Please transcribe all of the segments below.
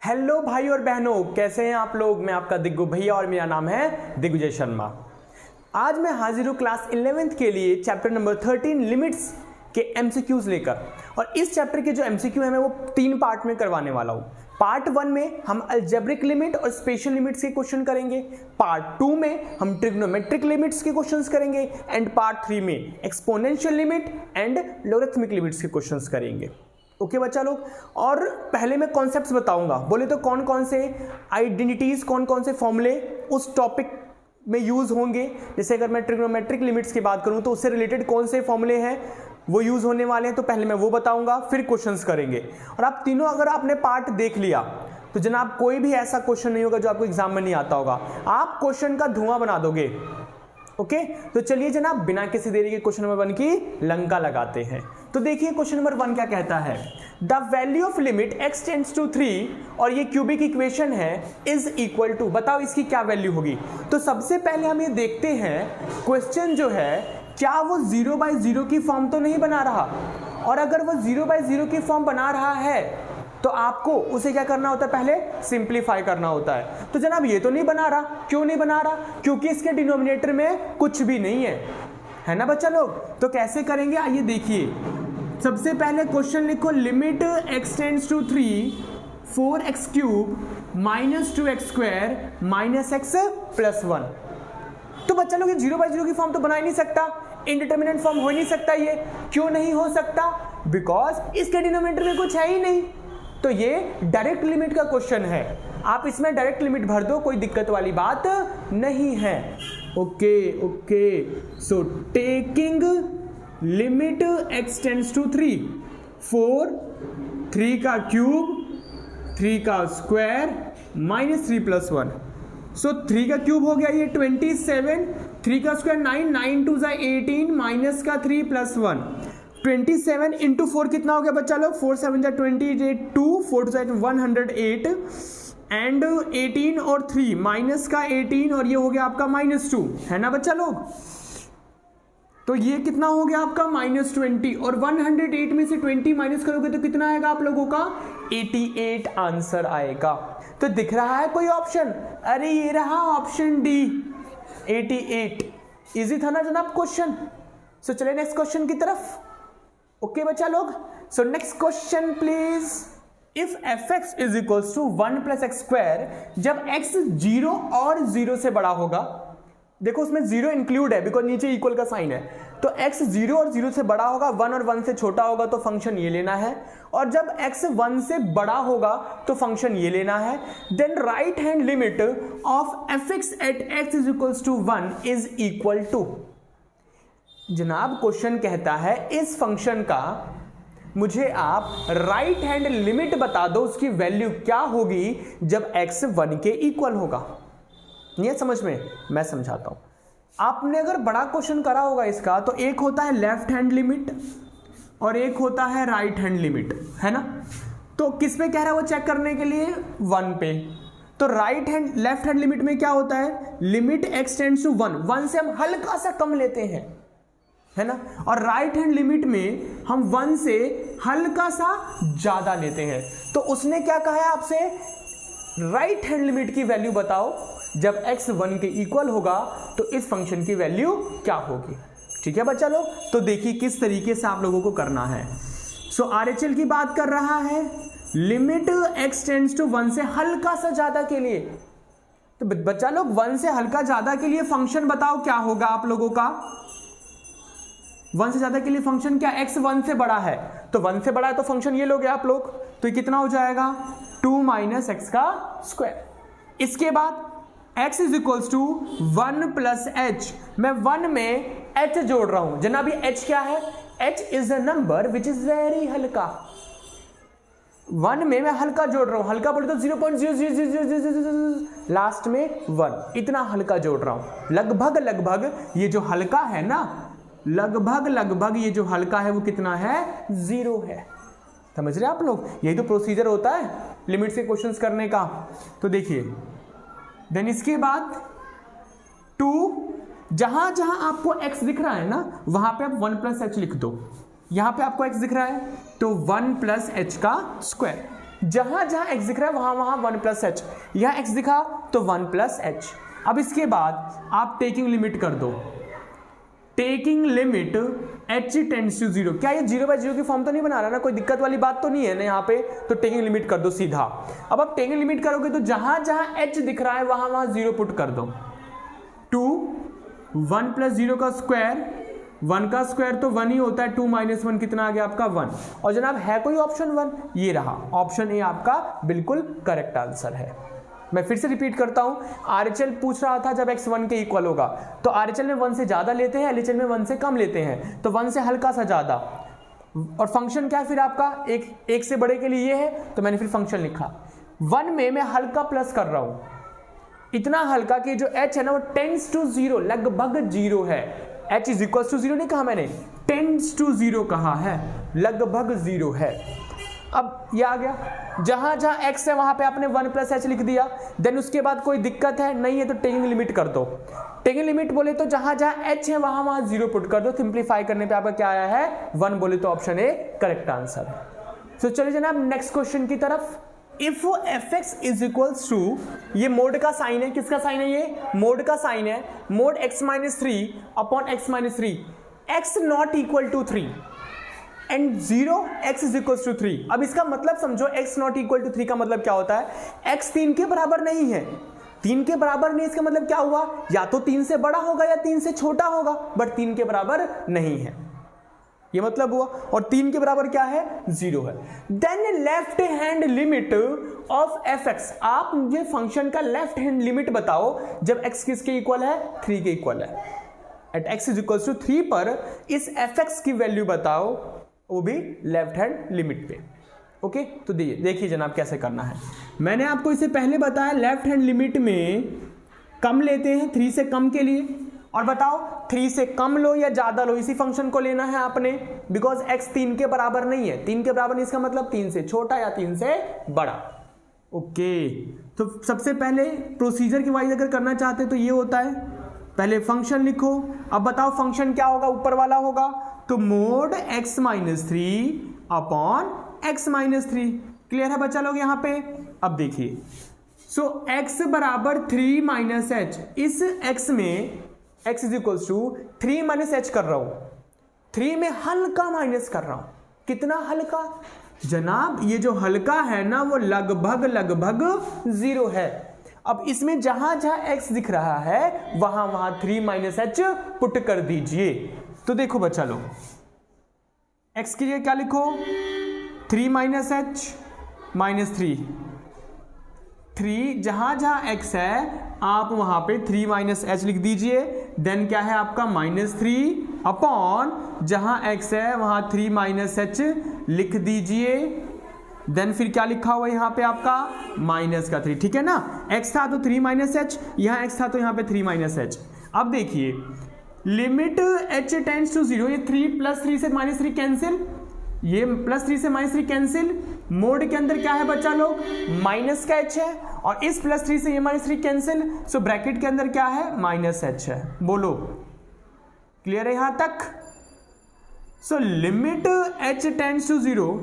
Hello भाई और बहनों, कैसे हैं आप लोग। मैं आपका दिग्गु भैया और मेरा नाम है दिग्विजय शर्मा। आज मैं हाजिर हूँ क्लास 11th के लिए चैप्टर नंबर 13 लिमिट्स के एमसीक्यूज लेकर। और इस चैप्टर के जो एमसीक्यू है मैं वो 3 पार्ट में करवाने वाला हूँ। पार्ट 1 में हम अलजेब्रिक लिमिट और स्पेशल लिमिट्स के क्वेश्चन करेंगे। पार्ट 2 में हम ट्रिग्नोमेट्रिक लिमिट्स के क्वेश्चंस करेंगे एंड पार्ट 3 में exponential limit and logarithmic limits के क्वेश्चंस करेंगे। ओके बच्चा लोग। और पहले मैं कॉन्सेप्ट्स बताऊंगा। बोले तो कौन कौन से आइडेंटिटीज, कौन कौन से फॉर्मूले उस टॉपिक में यूज होंगे। जैसे अगर मैं ट्रिग्नोमेट्रिक लिमिट्स की बात करूं तो उससे रिलेटेड कौन से फॉर्मूले हैं वो यूज होने वाले हैं, तो पहले मैं वो बताऊंगा, फिर क्वेश्चंस करेंगे। और आप तीनों अगर आपने पार्ट देख लिया तो जनाब कोई भी ऐसा क्वेश्चन नहीं होगा जो आपको एग्जाम में नहीं आता होगा। आप क्वेश्चन का धुआं बना दोगे। ओके तो चलिए जनाब बिना किसी देरी के क्वेश्चन नंबर 1 की लंका लगाते हैं। तो देखिए क्वेश्चन नंबर 1 क्या कहता है। The value of limit x tends to 3 और ये क्यूबिक इक्वेशन है इज इक्वल टू, बताओ इसकी क्या वैल्यू होगी। तो सबसे पहले हम ये देखते हैं क्वेश्चन जो है क्या वो 0/0 की फॉर्म तो नहीं बना रहा। और अगर वो 0/0 की फॉर्म बना रहा है तो आपको उसे क्या करना होता है, पहले सिंप्लीफाई करना होता है। तो जनाब ये तो नहीं बना रहा। क्यों नहीं बना रहा? क्योंकि इसके डिनोमिनेटर में कुछ भी नहीं है ना बच्चा लोग। तो कैसे करेंगे आइए देखिए। सबसे पहले क्वेश्चन लिखो, limit x tends to 3 4x³ - 2x² - x + 1। तो बच्चा लोग ये 0/0 की फॉर्म तो बना ही नहीं सकता, इनडिटरमिनेट फॉर्म हो ही नहीं सकता। ये क्यों नहीं हो सकता? बिकॉज इसके डिनोमिनेटर में कुछ है ही नहीं। तो ये डायरेक्ट लिमिट का क्वेश्चन है, आप इसमें डायरेक्ट लिमिट भर दो, कोई दिक्कत वाली बात नहीं है। Okay so taking limit x tends to 3 4 3 का क्यूब 3 का स्क्वायर -3 + 1। सो 3 का क्यूब हो गया ये 27, 3 का स्क्वायर 9 9 2 18 माइनस का 3 + 1 27 इंटू 4 कितना हो गया बच्चा लोग, 4 7 जा 28 2 4 2 108 एंड 18 और 3 माइनस का 18 और ये हो गया आपका -2, है ना बच्चा लोग। तो ये कितना हो गया आपका -20 और 108 में से 20 माइनस करोगे तो कितना आएगा आप लोगों का 88 आंसर आएगा। तो दिख रहा है कोई ऑप्शन? अरे ये रहा ऑप्शन डी 88। इजी था ना जनाब क्वेश्चन। सो चले नेक्स्ट क्वेश्चन की तरफ। ओके बच्चा लोग। So next question please. If fx is equals to 1 + x², जब x 0 और 0 से बड़ा होगा, देखो उसमें 0 इंक्लूड है बिकॉज नीचे इक्वल का साइन है, तो x 0 और 0 से बड़ा होगा, 1 और 1 से छोटा होगा तो फंक्शन ये लेना है, और जब x 1 से बड़ा होगा तो फंक्शन ये लेना है। Then right hand limit of fx at x is equals to 1 is equal to. जनाब क्वेश्चन कहता है इस फंक्शन का मुझे आप राइट हैंड लिमिट बता दो, उसकी वैल्यू क्या होगी जब x 1 के इक्वल होगा। ये समझ में? मैं समझाता हूं। आपने अगर बड़ा क्वेश्चन करा होगा इसका तो एक होता है लेफ्ट हैंड लिमिट और एक होता है राइट हैंड लिमिट, है ना। तो किस पे कह रहा है वो चेक करने के लिए? 1 पे। तो लेफ्ट हैंड लिमिट में क्या होता है, लिमिट x टेंड्स टू 1 से हम हल्का सा कम लेते हैं, है ना। और राइट हैंड लिमिट में हम 1 से हल्का सा ज्यादा लेते हैं। तो उसने क्या कहा है आपसे, राइट हैंड लिमिट की वैल्यू बताओ जब x 1 के इक्वल होगा तो इस फंक्शन की वैल्यू क्या होगी। ठीक है बच्चा लोग। तो देखिए किस तरीके से आप लोगों को करना है। सो RHL की बात कर रहा है, लिमिट x टेंड्स टू 1 से हल्का सा ज्यादा के लिए। तो बच्चा लोग 1 से हल्का ज्यादा के लिए फंक्शन बताओ क्या होगा आप लोगों का। 1 से ज्यादा के लिए फंक्शन क्या, x 1 से बड़ा है, तो 1 से बड़ा है तो फंक्शन ये लोगे आप लोग, तो ये कितना हो जाएगा 2 - x²। इसके बाद x is equals to 1 + h। मैं 1 में h जोड़ रहा हूं जनाब। ये h क्या है? h is a number which is very हल्का। 1 में मैं हल्का जोड़ रहा हूं, हल्का बोले तो 0.0000 लास्ट में 1, इतना हल्का जोड़ रहा हूं। लगभग ये जो हल्का है ना, लगभग ये जो हल्का है वो कितना है, 0 है। समझ रहे आप लोग? यही तो प्रोसीजर होता है लिमिट से क्वेश्चंस करने का। तो देखिए देन इसके बाद 2, जहां आपको x दिख रहा है ना वहां पे आप 1 + h लिख दो। यहां पे आपको x दिख रहा है तो 1 + h²। जहां जहां x दिख रहा है वहां वहां 1 प्लस एच, यहां x दिखा तो 1 प्लस एच। अब इसके बाद आप टेकिंग लिमिट कर दो, taking limit h tends to 0। क्या ये 0/0 की फॉर्म तो नहीं बना रहा ना, कोई दिक्कत वाली बात तो नहीं है ना यहाँ पे, तो टेकिंग लिमिट कर दो सीधा। अब आप टेकिंग लिमिट करोगे तो जहां जहां h दिख रहा है वहां वहां 0 पुट कर दो। 2 1 प्लस 0 का स्क्वायर, 1 का स्क्वायर तो 1 ही होता है, 2 माइनस 1 कितना आ गया आपका 1। और जनाब है कोई ऑप्शन 1, ये रहा ऑप्शन ए आपका बिल्कुल करेक्ट आंसर है। मैं फिर से रिपीट करता हूं, आरएचएल पूछ रहा था जब x 1 के इक्वल होगा तो आरएचएल में 1 से ज्यादा लेते हैं, एलएचएल में 1 से कम लेते हैं, तो 1 से हल्का सा ज्यादा। और फंक्शन क्या है फिर आपका, एक से बड़े के लिए ये है, तो मैंने फिर फंक्शन लिखा। 1 में मैं हल्का प्लस कर रहा हूं, इतना हल्का कि जो h है ना वो टेंड्स टू 0, लगभग 0 है। h इज इक्वल टू 0 नहीं कहा मैंने, टेंड्स टू 0 कहा है, लगभग 0 है। अब ये आ गया, जहां जहां x है वहां पे आपने 1 प्लस एच लिख दिया। देन उसके बाद कोई दिक्कत है नहीं है तो टेकिंग लिमिट कर दो। टेकिंग लिमिट बोले तो जहां जहां h है वहां वहां 0 पुट कर दो। सिंप्लीफाई करने पे आपका क्या आया है 1, बोले तो ऑप्शन ए करेक्ट आंसर है। तो चलिए जनाब नेक्स्ट क्वेश्चन की तरफ। If fx is equals to, ये मोड का साइन है, किसका साइन है ये, मोड का साइन है, mod x minus 3 upon x minus 3, x not equal to 3 and 0 x is equal to 3। अब इसका मतलब समझो, x नॉट इक्वल टू 3 का मतलब क्या होता है, x 3 के बराबर नहीं है, 3 के बराबर नहीं, इसका मतलब क्या हुआ, या तो 3 से बड़ा होगा या 3 से छोटा होगा, बट 3 के बराबर नहीं है, ये मतलब हुआ। और 3 के बराबर क्या है 0 है। Then left hand limit of fx, आप मुझे फंक्शन का लेफ्ट हैंड लिमिट बताओ जब x किसके इक्वल है 3 के इक्वल है। At x is equal to 3 पर इस fx की वैल्यू बताओ, वो भी लेफ्ट हैंड लिमिट पे। ओके, तो देखिए जनाब कैसे करना है। मैंने आपको इससे पहले बताया लेफ्ट हैंड लिमिट में कम लेते हैं 3 से कम के लिए, और बताओ 3 से कम लो या ज्यादा लो, इसी फंक्शन को लेना है आपने, बिकॉज x 3 के बराबर नहीं है, 3 के बराबर नहीं इसका मतलब 3 से छोटा या 3 से बड़ा। ओके, तो सबसे पहले प्रोसीजर के वाइज अगर करना चाहते तो ये होता है, पहले फंक्शन लिखो। अब बताओ फंक्शन क्या होगा, ऊपर वाला होगा, तो mode x minus 3 upon x minus 3। Clear है बच्चा लोग यहाँ पे। अब देखिए, सो x बराबर 3 माइनस एच, इस x में x is equal to 3 minus h कर रहा हूं, 3 में हल्का माइनस कर रहा हूं। कितना हल्का जनाब, ये जो हल्का है ना वो लगभग 0 है। अब इसमें जहां जहां x दिख रहा है वहां वहां 3 माइनस एच पुट कर दीजिए। तो देखो बच्चा लोग, x के लिए क्या लिखो 3 माइनस एच माइनस 3, जहां जहां x है आप वहां पे 3 माइनस एच लिख दीजिए। देन क्या है आपका -3 अपॉन जहां x है वहां 3 माइनस एच लिख दीजिए। देन फिर क्या लिखा हुआ यहाँ पे आपका माइनस का 3, ठीक है ना, x था तो 3 माइनस एच, यहाँ x था तो यहाँ पे 3 माइनस एच। अब देखिए लिमिट h टेंड्स टू 0, ये 3 प्लस 3 से माइनस 3 कैंसिल, ये प्लस 3 से माइनस 3 कैंसिल। मोड के अंदर क्या है बच्चा लोग, माइनस का h है, और इस प्लस 3 से ये माइनस 3 कैंसिल, सो ब्रैकेट के अंदर क्या है माइनस h है। बोलो क्लियर है यहां तक। So limit h tends to 0।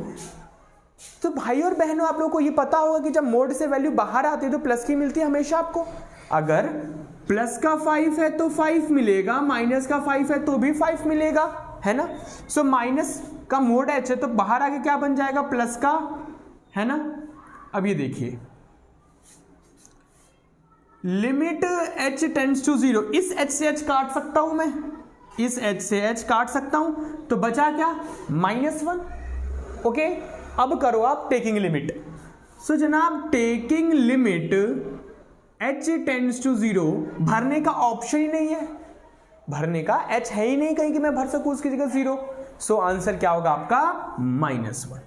तो भाई और बहनों आप लोगों को ये पता होगा कि जब मोड से वैल्यू बाहर आती है तो प्लस की मिलती है हमेशा आपको। अगर प्लस का 5 है तो 5 मिलेगा, माइनस का 5 है तो भी 5 मिलेगा, है ना। सो माइनस का मोड h है तो बाहर आके क्या बन जाएगा प्लस का, है ना। अब ये देखिए लिमिट h टेंड्स टू 0, इस h से h काट सकता हूं मैं, इस h से h काट सकता हूं, तो बचा क्या -1। ओके, अब करो आप टेकिंग लिमिट। सो जनाब taking limit h tends to 0, भरने का ऑप्शन ही नहीं है, भरने का h है ही नहीं कहीं कि मैं भर सकूं उसकी जगह 0। सो आंसर क्या होगा आपका -1।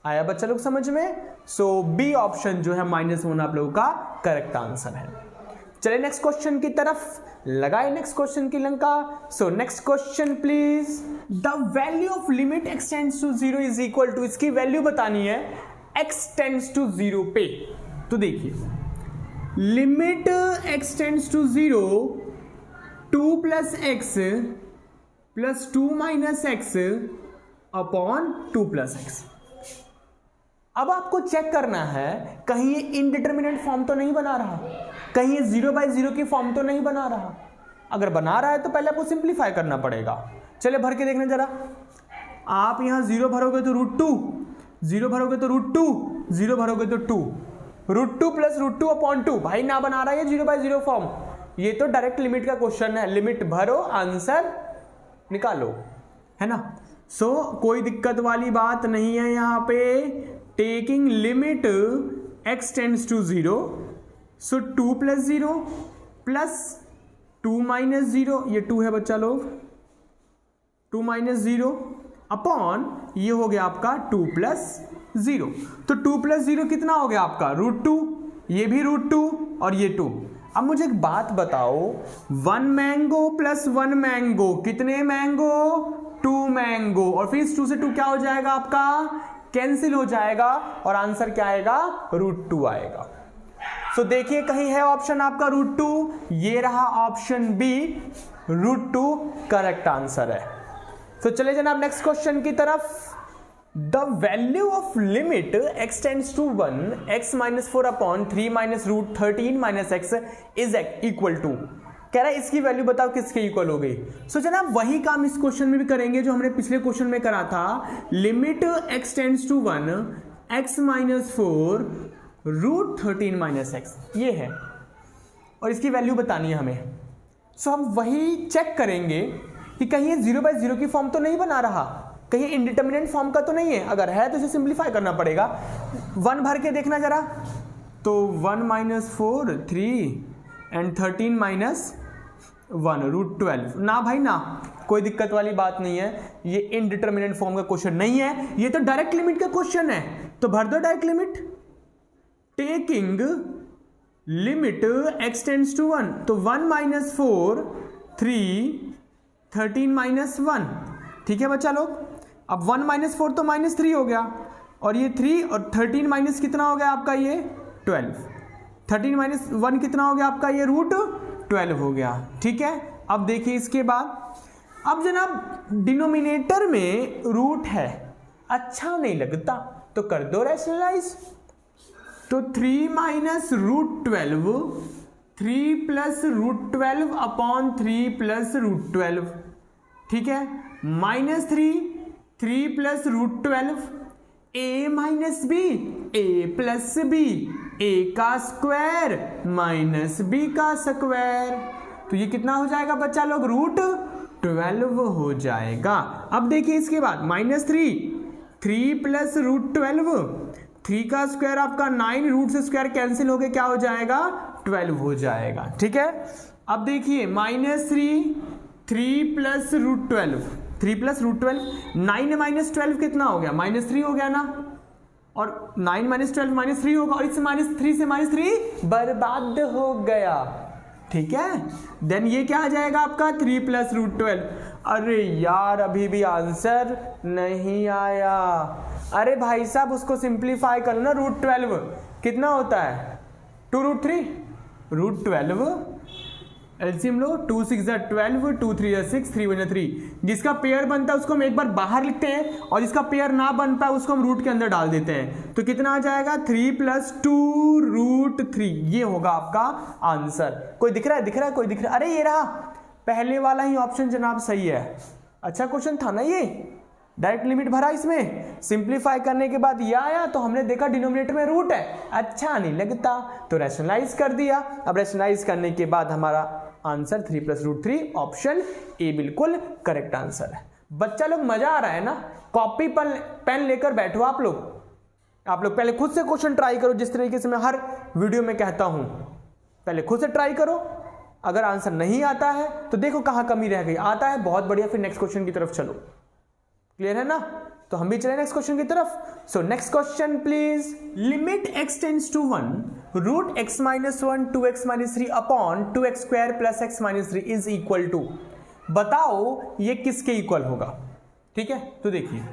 आया बच्चा लोग समझ में। सो बी ऑप्शन जो है -1 आप लोगों का करेक्ट आंसर है। चलिए नेक्स्ट क्वेश्चन की तरफ लगाए नेक्स्ट क्वेश्चन की लंका। So next question please, the value of limit x tends to 0 is equal to, इसकी वैल्यू बतानी है x टेंड्स टू 0 पे। तो देखिए limit x tends to 0, 2 plus x plus 2 minus x upon 2 plus x। अब आपको चेक करना है कहीं ये इनडिटर्मिनेट फॉर्म तो नहीं बना रहा, कहीं ये 0/0 की फॉर्म तो नहीं बना रहा। अगर बना रहा है तो पहले आपको सिंप्लीफाई करना पड़ेगा। चलिए भर के देखना जरा। आप यहां 0 भरोगे तो √2, 0 भरोगे तो √2, 0 भरोगे तो 2, √2 प्लस √2/2। भाई ना बना रहा है ये 0/0 फॉर्म, ये तो डायरेक्ट लिमिट का क्वेश्चन है। लिमिट भरो, आंसर निकालो, है ना। सो कोई दिक्कत वाली बात नहीं है यहां पे। Taking limit x tends to 0, so 2 + 0 plus 2 - 0, ये 2 है बच्चा लोग, 2 - 0 अपॉन ये हो गया आपका 2 + 0। तो 2 + 0 कितना हो गया आपका √2, ये भी √2 और ये 2। अब मुझे एक बात बताओ, 1 मैंगो प्लस 1 मैंगो कितने मैंगो, 2 मैंगो, और फिर इस 2 से 2 क्या हो जाएगा आपका, कैंसिल हो जाएगा, और आंसर क्या आएगा, √2 आएगा। सो देखिए कहीं है ऑप्शन आपका √2, ये रहा ऑप्शन बी, √2 करेक्ट आंसर है। तो चले जनाब नेक्स्ट क्वेश्चन की तरफ। The value of limit x tends to 1 x - 4/3 - √13 - x is equal to, कह रहा है इसकी वैल्यू बताओ किसके इक्वल हो गई। सो जनाब वही काम इस क्वेश्चन में भी करेंगे जो हमने पिछले क्वेश्चन में करा था। Limit x tends to 1 x - 4 √13 - x, ये है, और इसकी वैल्यू बतानी है हमें। सो हम वही चेक करेंगे कि कहीं ये 0/0 की फॉर्म तो नहीं बना रहा, कहीं इंडिटर्मिनेंट फॉर्म का तो नहीं है। अगर है तो इसे सिंप्लीफाई करना पड़ेगा। 1 भर के देखना जरा, तो 1 - 4 3 एंड 13 - 1 √12। ना भाई ना, कोई दिक्कत वाली बात नहीं है, ये इनडिटर्मिनेंट फॉर्म का क्वेश्चन नहीं है, ये तो डायरेक्ट लिमिट का क्वेश्चन है। तो भर दो direct limit. Taking limit x tends to 1, तो 1 - 4 3 13 - 1, ठीक है बच्चा लोग। अब 1 - 4 तो -3 हो गया, और ये 3 और 13 माइनस कितना हो गया आपका, ये 12। 13 - 1 कितना हो गया आपका, ये √12 हो गया, ठीक है। अब देखिए इसके बाद, अब जनाब डिनोमिनेटर में रूट है, अच्छा नहीं लगता तो कर दो रैशनलाइज। तो 3 - √12, 3 + √12/3 + √12, ठीक है। -3 3 + √12, a - b, a + b, a का स्क्वायर - b का स्क्वायर, तो ये कितना हो जाएगा बच्चा लोग, √12 हो जाएगा। अब देखिए इसके बाद -3 3 + √12, 3 का स्क्वायर आपका 9, रूट से स्क्वायर कैंसिल हो गया, क्या हो जाएगा, 12 हो जाएगा, ठीक है। अब देखिए -3 3 + √12, 3 + √12, 9 - 12 कितना हो गया, -3 हो गया ना, और 9 - 12 -3 होगा, और इस -3 से -3 बर्बाद हो गया, ठीक है। देन ये क्या आ जाएगा आपका, 3 + √12। अरे यार अभी भी आंसर नहीं आया। अरे भाई साहब उसको सिंप्लीफाई कर लो ना, √12 कितना होता है, 2√3, √12 एलसीएम लो, 2 6 12, 2 3 6, 3 1 3। जिसका पेयर बनता है उसको हम एक बार बाहर लिखते हैं, और जिसका पेयर ना बन पाए उसको हम रूट के अंदर डाल देते हैं। तो कितना आ जाएगा, 3 + 2 √3, ये होगा आपका आंसर। कोई दिख रहा है, दिख रहा है, कोई दिख रहा है, अरे ये रहा, पहले वाला ही ऑप्शन जनाब सही है। अच्छा क्वेश्चन था ना ये, डायरेक्ट लिमिट भरा, इसमें सिंप्लीफाई करने के बाद ये आया, तो हमने देखा डिनोमिनेटर में रूट है, अच्छा नहीं लगता तो रैशनलाइज कर दिया। अब रैशनलाइज करने के बाद हमारा आंसर 3 + √3, ऑप्शन ए बिल्कुल करेक्ट आंसर है। बच्चा लोग मजा आ रहा है ना, कॉपी पेन लेकर बैठो आप लोग पहले खुद से क्वेश्चन ट्राई करो, जिस तरीके से मैं हर वीडियो में कहता हूं, पहले खुद से ट्राई करो। अगर आंसर नहीं आता है तो देखो कहां कमी रह गई, आता है बहुत बढ़िया, फिर नेक्स्ट क्वेश्चन की तरफ चलो। क्लियर है ना, तो हम भी चले नेक्स्ट क्वेश्चन की तरफ। So next question please. Limit x tends to 1 √x - 1 2x - 3/2x² + x - 3 is equal to, बताओ ये किसके इक्वल होगा, ठीक है। तो देखिए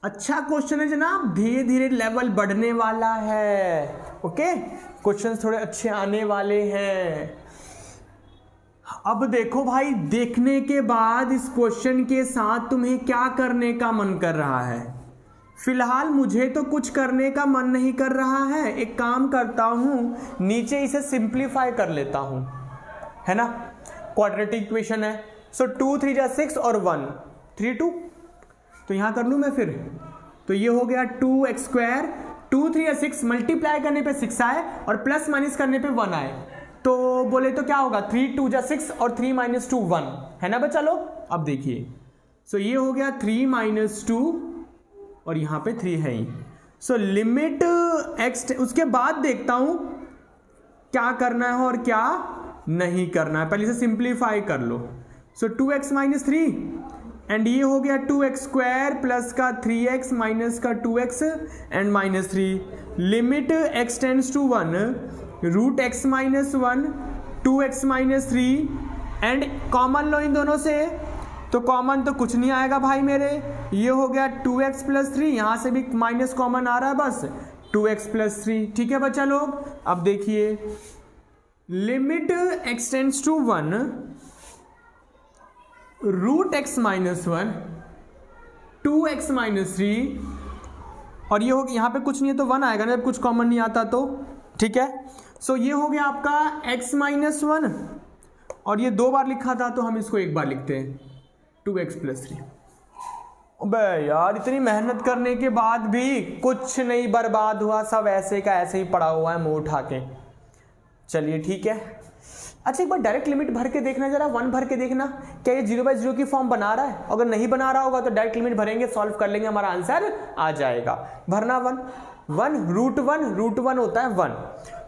अच्छा क्वेश्चन है जनाब, धीरे धीरे लेवल बढ़ने वाला है, ओके, क्वेश्चन थोड़े अच्छे आने वाले हैं। अब देखो भाई, देखने के बाद इस क्वेश्चन के साथ तुम्हें क्या करने का मन कर रहा है, फिलहाल मुझे तो कुछ करने का मन नहीं कर रहा है, एक काम करता हूं, नीचे इसे सिंप्लीफाई कर लेता हूं, है ना, क्वाड्रेटिक इक्वेशन है। सो 2 3 जा 6 और 1 3 2, तो यहां कर लूं मैं फिर, तो ये हो गया 2x स्क्वायर, 2 3 या 6 मल्टीप्लाई करने पे 6 आए और प्लस माइनस करने पे 1 आए, तो बोले तो क्या होगा 3 2 जा 6 और 3 - 2 1, है ना बच्चा लोग। अब देखिए, सो ये हो गया 3 - 2 और यहां पे 3 है ही। सो लिमिट x, उसके बाद देखता हूं क्या करना है और क्या नहीं करना है, पहले से सिंप्लीफाई कर लो। सो 2x - 3 एंड ये हो गया 2x स्क्वायर प्लस का 3x माइनस का 2x and -3, limit x tends to 1 root x - 1 2x - 3 and common लो इन दोनों से, तो कॉमन तो कुछ नहीं आएगा भाई मेरे, ये हो गया 2x + 3, यहां से भी माइनस कॉमन आ रहा है, बस 2x + 3। ठीक है बच्चा लोग, अब देखिए limit x tends to 1 root x - 1 2x - 3 और ये हो गया, यहां पे कुछ नहीं है तो 1 आएगा ना, जब कुछ कॉमन नहीं आता तो। ठीक है, सो ये हो गया आपका x - 1 और ये 2 बार लिखा था तो हम इसको एक बार लिखते हैं 2x + 3। अबे यार, इतनी मेहनत करने के बाद भी कुछ नहीं बर्बाद हुआ, सब ऐसे का ऐसे ही पड़ा हुआ है मुंह उठा के। चलिए ठीक है, अच्छा एक बार डायरेक्ट लिमिट भर के देखना, जरा 1 भर के देखना, क्या ये 0/0 की फॉर्म बना रहा है। अगर नहीं बना रहा होगा तो डायरेक्ट लिमिट भरेंगे, सॉल्व कर लेंगे, हमारा आंसर आ जाएगा। भरना 1 रूट 1 होता है 1,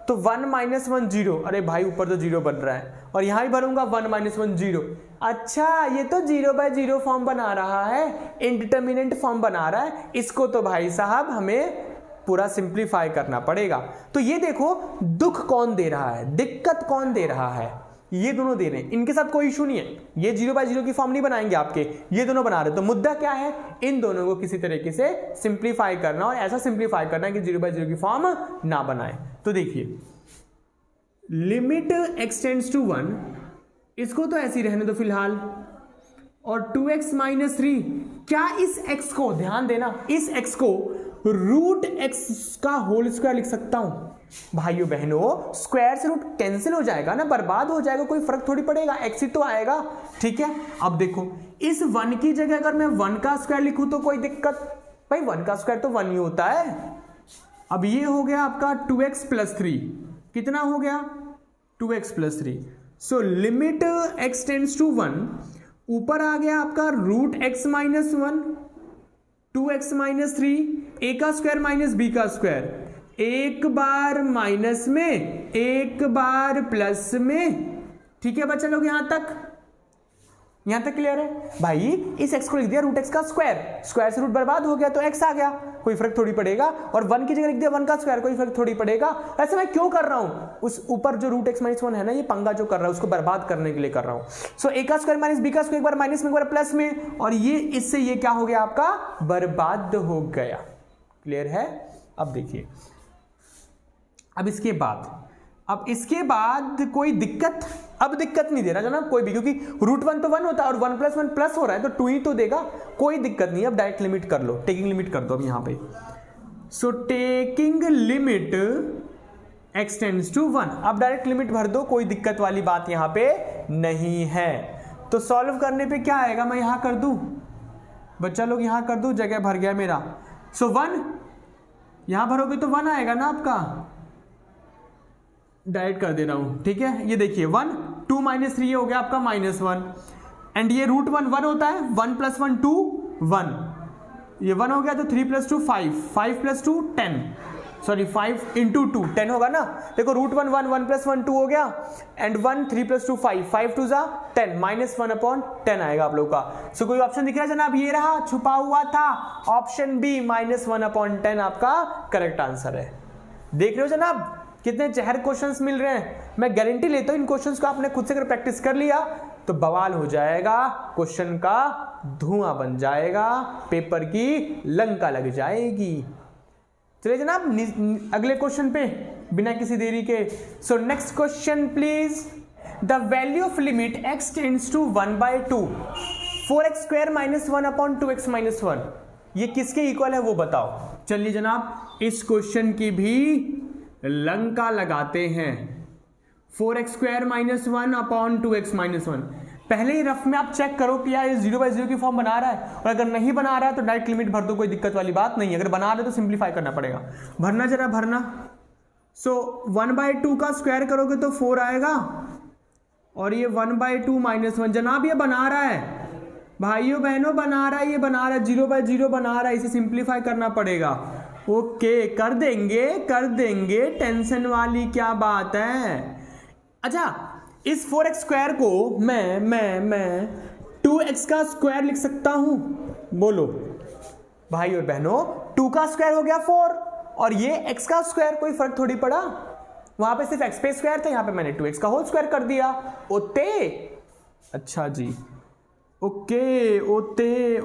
तो 1 - 1 0, अरे भाई ऊपर तो 0 बन रहा है, और यहां भी भरूंगा 1 - 1 0। अच्छा, ये तो 0/0 फॉर्म बना रहा है, इंडिटरमिनेंट फॉर्म बना रहा है, इसको तो भाई साहब हमें पूरा सिंप्लीफाई करना पड़ेगा। तो ये देखो, दुख कौन दे रहा है, दिक्कत कौन दे रहा है, ये दोनों दे रहे हैं, इनके साथ कोई इशू नहीं है, ये 0/0 की फॉर्म नहीं बनाएंगे आपके, ये दोनों बना रहे। तो मुद्दा क्या है, इन दोनों को किसी तरीके से सिंप्लीफाई करना, और ऐसा सिंप्लीफाई करना कि 0/0 की फॉर्म ना बनाए। तो देखिए लिमिट x टेंड्स टू 1, इसको तो ऐसी रहने दो फिलहाल, और 2x - 3, क्या इस x को, ध्यान देना, इस x को रूट x का होल स्क्वायर लिख सकता हूं। भाइयों बहनों, स्क्वायर से रूट कैंसिल हो जाएगा ना, बर्बाद हो जाएगा, कोई फर्क थोड़ी पड़ेगा, x ही तो आएगा। ठीक है, अब देखो इस 1 की जगह अगर मैं 1 का स्क्वायर लिखूं तो कोई दिक्कत, भाई 1 का स्क्वायर तो 1 ही होता है। अब ये हो गया आपका 2x + 3, कितना हो गया 2x + 3। So limit x tends to 1, ऊपर आ गया आपका रूट x - 1 2x - 3, a का स्क्वायर माइनस b का स्क्वायर, एक बार माइनस में एक बार प्लस में। ठीक है बच्चा लोग, यहां तक क्लियर है भाई। इस x को लिख दिया रूट x का स्क्वायर, स्क्वायर से रूट बर्बाद हो गया तो x आ गया, कोई फर्क थोड़ी पड़ेगा, और 1 की जगह लिख दिया 1 का स्क्वायर, कोई फर्क थोड़ी पड़ेगा। ऐसे मैं क्यों कर रहा हूं, उस ऊपर जो रूट x - 1 है ना, ये पंगा जो कर रहा है उसको बर्बाद करने के लिए कर रहा हूं। सो a का स्क्वायर माइनस b का स्क्वायर, एक बार माइनस में एक बार प्लस में, और ये इससे ये क्या हो गया आपका, बर्बाद हो गया। क्लियर है। अब देखिए, अब इसके बाद कोई दिक्कत, अब दिक्कत नहीं दे रहा जनाब कोई भी, क्योंकि रूट 1 तो 1 होता है और 1 + 1 प्लस हो रहा है तो 2 ही तो देगा, कोई दिक्कत नहीं। अब डायरेक्ट लिमिट कर लो, टेकिंग लिमिट कर दो अब यहां पे। So taking limit x tends to 1, अब डायरेक्ट लिमिट भर दो, कोई दिक्कत वाली बात यहां पे नहीं है। तो सॉल्व करने पे क्या आएगा, मैं यहां कर दूं बच्चा लोग, यहां कर दूं, जगह भर गया मेरा। सो 1 यहां भरोगे तो 1 आएगा ना आपका, डायरेक्ट कर दे रहा हूं। ठीक है, ये देखिए 1 2 - 3 हो गया आपका -1, एंड ये रूट 1 होता है, 1 + 1 2 1, ये 1 हो गया तो 3 + 2 5 5 + 2 10, सॉरी 5 × 2 10 होगा ना। देखो रूट 1 1 1 + 1 2 हो गया, एंड 1 3 + 2 5 5 2 = 10, -1/10 आएगा आप लोग का। सो कोई ऑप्शन दिख रहा है जनाब, ये रहा छुपा हुआ था ऑप्शन बी, -1/10 आपका करेक्ट आंसर है। देख रहे हो जनाब कितने जहर क्वेश्चंस मिल रहे हैं। मैं गारंटी लेता हूं इन क्वेश्चंस को आपने खुद से अगर प्रैक्टिस कर लिया तो बवाल हो जाएगा, क्वेश्चन का धुआं बन जाएगा, पेपर की लंका लग जाएगी। चलिए जनाब अगले क्वेश्चन पे बिना किसी देरी के। So next question please, the value of limit x tends to 1/2 4x² - 1/2x - 1, ये किसके इक्वल है वो बताओ। चलिए जनाब इस क्वेश्चन की भी लंका लगाते हैं। 4x² - 1 upon 2x - 1। पहले ही रफ में आप चेक करो कि यार ये 0/0 की फॉर्म बना रहा है, और अगर नहीं बना रहा है तो डायरेक्ट लिमिट भर दो, कोई दिक्कत वाली बात नहीं है। अगर बना रहे तो सिंप्लीफाई करना पड़ेगा। भरना जरा भरना। सो 1/2 का स्क्वायर करोगे तो 4 आएगा, और ये 1/2 - 1। जनाब ये बना रहा है भाइयों बहनों, बना रहा है, ये बना रहा है, 0/0 बना रहा है, इसे सिंप्लीफाई करना पड़ेगा। ओके कर देंगे, टेंशन वाली क्या बात है। अच्छा इस 4x² को मैं 2x का स्क्वायर लिख सकता हूं, बोलो भाई और बहनों। 2 का स्क्वायर हो गया 4, और ये x का स्क्वायर, कोई फर्क थोड़ी पड़ा। वहां पे सिर्फ x पे स्क्वायर था, यहां पे मैंने 2x का होल स्क्वायर कर दिया। ओते अच्छा जी, ओके ओते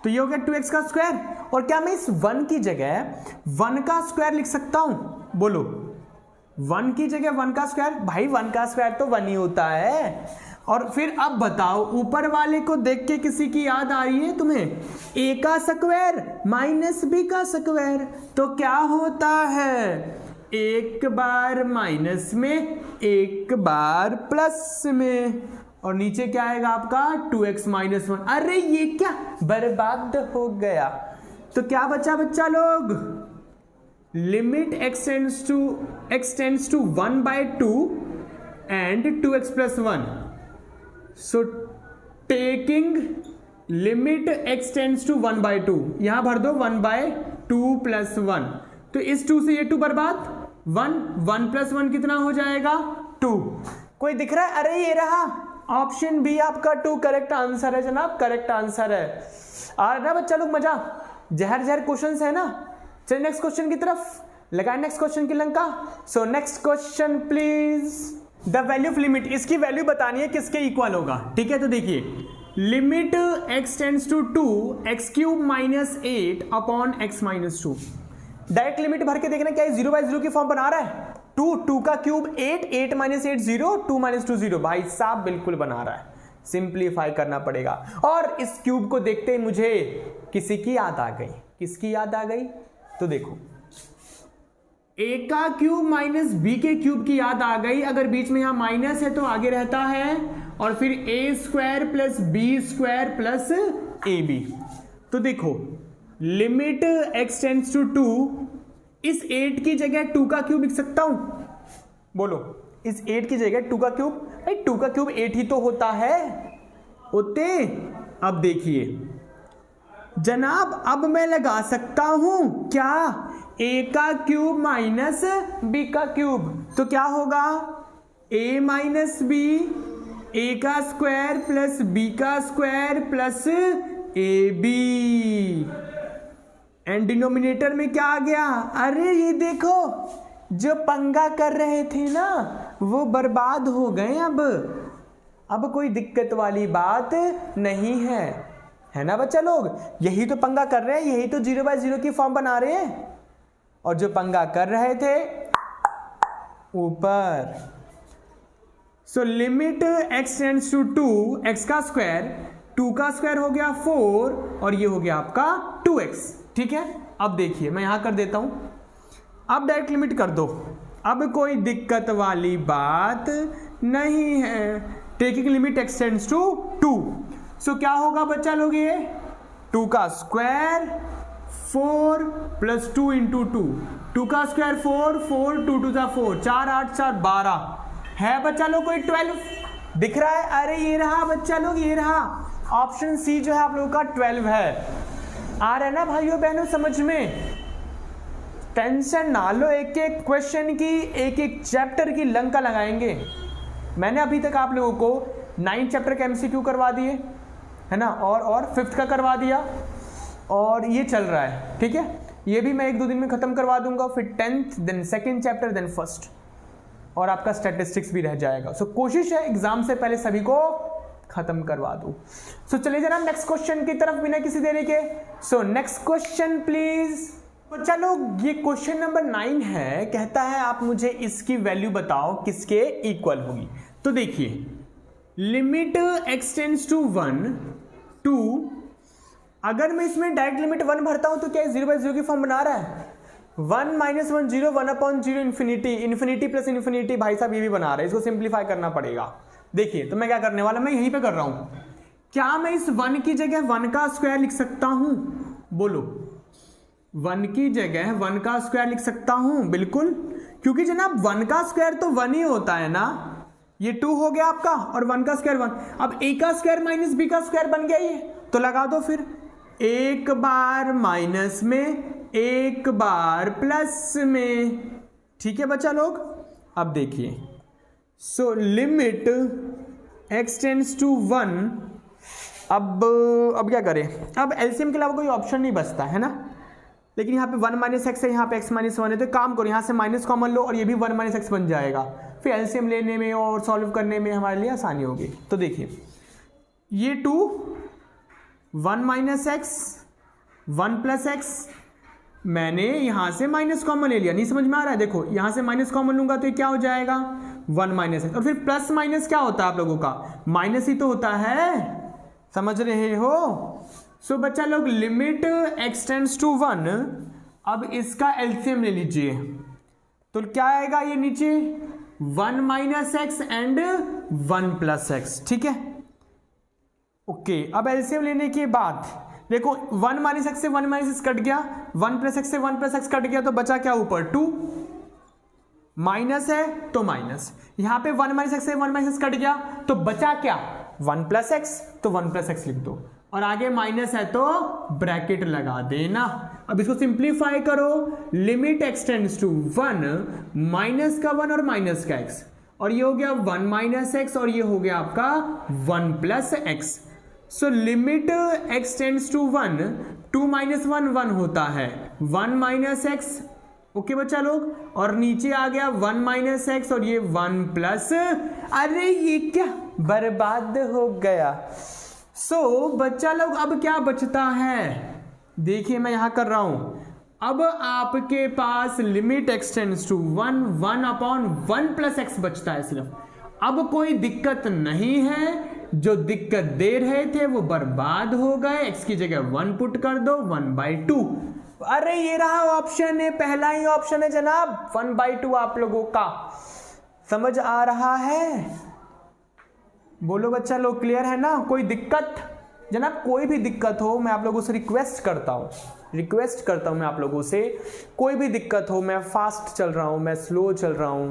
तो ये हो गया 2x का स्क्वायर। और क्या मैं इस 1 की जगह 1 का स्क्वायर लिख सकता हूं, बोलो। 1 की जगह 1 का स्क्वायर, भाई 1 का स्क्वायर तो 1 ही होता है। और फिर अब बताओ ऊपर वाले को देख के किसी की याद आ रही है तुम्हें? a का स्क्वायर माइनस b का स्क्वायर, तो क्या होता है? एक बार माइनस में एक बार प्लस में, और नीचे क्या आएगा आपका 2x - 1। अरे ये क्या बर्बाद हो गया। तो क्या बचा बच्चा लोग? Limit x tends to 1/2 and 2x + 1। So taking limit x tends to 1/2, यहां भर दो 1/2 + 1। तो इस 2 से ये 2 बर्बाद, 1 + 1 कितना हो जाएगा 2। कोई दिख रहा है? अरे ये रहा ऑप्शन बी आपका 2 करेक्ट आंसर है जनाब, करेक्ट आंसर है। आ रहा बच्चा लोग मजा? जहर क्वेश्चंस है ना। चलिए नेक्स्ट क्वेश्चन की तरफ लगाए, नेक्स्ट क्वेश्चन की लंका। So next question please. The value of limit, इसकी वैल्यू बतानी है किसके इक्वल होगा, ठीक है। तो देखिए limit x tends to 2x³ - 8 upon x - 2। Direct limit भर के देखना क्या 0/0 की फॉर्म बना रहा है। 2 का क्यूब 8, 8 - 8 0, 2 - 2 0। भाई साहब बिल्कुल बना रहा है, सिंप्लीफाई करना पड़ेगा। और इस क्यूब को देखते ही मुझे किसी की याद आ गई। किसकी याद आ गई? तो देखो a का क्यूब माइनस b के क्यूब की याद आ गई। अगर बीच में यहां माइनस है तो आगे रहता है, और फिर a² + b² + ab। तो देखो लिमिट x टेंड्स टू 2, इस 8 की जगह 2 का क्यूब लिख सकता हूं, बोलो। इस 8 की जगह 2 का क्यूब, भाई 2 का क्यूब 8 ही तो होता है होते। अब देखिए जनाब, अब मैं लगा सकता हूं क्या a का क्यूब माइनस b का क्यूब। तो क्या होगा a - b, a का स्क्वायर प्लस b का square plus ab, and denominator में क्या आ गया? अरे ये देखो जो पंगा कर रहे थे ना वो बर्बाद हो गए। अब कोई दिक्कत वाली बात नहीं है ना बच्चा लोग। यही तो पंगा कर रहे हैं, यही तो 0/0 की फॉर्म बना रहे हैं। और जो पंगा कर रहे थे ऊपर। So limit x tends to 2, x का स्क्वायर, 2 का स्क्वायर हो गया 4, और ये हो गया आपका 2x, ठीक है। अब देखिए मैं यहां कर देता हूं, अब डायरेक्ट लिमिट कर दो, अब कोई दिक्कत वाली बात नहीं है। Taking limit x tends to 2। So क्या होगा बच्चा लोग? ये 2 का स्क्वायर 4 + 2 × 2, 2 का स्क्वायर 4, 4 2 2 4, 4 8 4 12 है बच्चा लोग। कोई 12 दिख रहा है? अरे ये रहा बच्चा लोग, ये रहा ऑप्शन सी जो है आप लोगों का 12 है। आ रहा है ना भाइयों बहनों समझ में? टेंशन ना लो, एक एक क्वेश्चन की, एक एक चैप्टर की लंका लगाएंगे। मैंने अभी तक आप लोगों को 9 चैप्टर के MCQ करवा दिए है ना, और 5th का करवा दिया, और ये चल रहा है, ठीक है। ये भी मैं 1-2 दिन में खत्म करवा दूंगा, फिर 10th, then 2nd chapter, then 1st, और आपका स्टैटिस्टिक्स भी रह जाएगा। सो कोशिश है एग्जाम से पहले सभी को खत्म करवा दूं। सो चलिए जरा नेक्स्ट क्वेश्चन की तरफ बिना किसी देरी के। So next question please. बच्चा लोग ये क्वेश्चन नंबर 9 है, कहता है आप मुझे इसकी वैल्यू बताओ किसके इक्वल होगी। तो देखिए लिमिट x टेंड्स टू 1 2 अगर मैं इसमें डायरेक्ट लिमिट 1 भरता हूं तो क्या 0/0 की फॉर्म बना रहा है? 1 - 1 0, 1/0 इन्फिनिटी, इन्फिनिटी प्लस इन्फिनिटी, भाई साहब ये भी बना रहा है, इसको सिंप्लीफाई करना पड़ेगा। देखिए तो मैं क्या करने वाला, मैं यहीं पे कर रहा हूं। क्या मैं इस 1 की जगह 1 का स्क्वायर लिख सकता हूं? बोलो, 1 की जगह 1 का स्क्वायर लिख सकता हूं? बिल्कुल, क्योंकि जनाब 1 का स्क्वायर तो 1 ही होता है ना। ये 2 हो गया आपका और 1 का स्क्वायर 1। अब a का स्क्वायर माइनस b का स्क्वायर बन गया ये, तो लगा दो फिर, एक बार माइनस में एक बार प्लस में। ठीक है बच्चा लोग, अब देखिए, so limit x tends to 1। अब क्या करें? अब एलसीएम के अलावा कोई ऑप्शन नहीं बचता है ना, लेकिन यहाँ पे 1 - x है, यहाँ पे x - 1 है, तो काम करो यहाँ से माइनस कॉमन लो और ये भी 1 - x बन जाएगा। फिर एलसीएम लेने में और सॉल्व करने में हमारे लिए आसानी होगी। तो देखिए ये 2, 1 - x, 1 + x, मैंने यहां से माइनस कॉमन ले लिया, नहीं समझ में आ रहा है? देखो यहां से माइनस कॉमन लूंगा तो ये क्या हो जाएगा? 1 - x, और फिर प्लस माइनस क्या होता है आप लोगों का? माइनस ही तो होता है, समझ रहे हो? सो बच्चा लोग लिमिट x टेंड्स टू 1, अब इसका एलसीएम ले लीजिए, तो क्या आएगा ये नीचे? 1 - x एंड 1 + x। ठीक है, ओके। अब एलसीएम लेने के बाद देखो 1 - x से 1 - x कट गया, 1 + x से 1 + x कट गया, तो बचा क्या ऊपर? 2, माइनस है तो माइनस, यहां पे 1 - x से 1 - x कट गया, तो बचा क्या? 1 + x, तो 1 + x लिख दो, और आगे माइनस है तो ब्रैकेट लगा देना। अब इसको सिंप्लीफाई करो, limit x tends to 1, minus का 1 और माइनस का x, और ये हो गया 1 - x और ये हो गया आपका 1 + x। So limit x tends to 1, 2 - 1 1 होता है, 1 - x। ओके बच्चा लोग, और नीचे आ गया 1 - x और ये 1 प्लस, अरे ये क्या बर्बाद हो गया। सो बच्चा लोग अब क्या बचता है? देखिए मैं यहां कर रहा हूं, अब आपके पास limit x tends to 1, 1/1 + x बचता है सिर्फ। अब कोई दिक्कत नहीं है, जो दिक्कत दे रहे थे वो बर्बाद हो गए, x की जगह 1 पुट कर दो, 1/2। अरे ये रहा ऑप्शन है, पहला ही ऑप्शन है जनाब, 1/2 आप लोगों का। समझ आ रहा है? बोलो बच्चा लोग, क्लियर है ना? कोई दिक्कत? जनाब कोई भी दिक्कत हो मैं आप लोगों से रिक्वेस्ट करता हूं मैं आप लोगों से, कोई भी दिक्कत हो, मैं फास्ट चल रहा हूं, मैं स्लो चल रहा हूं,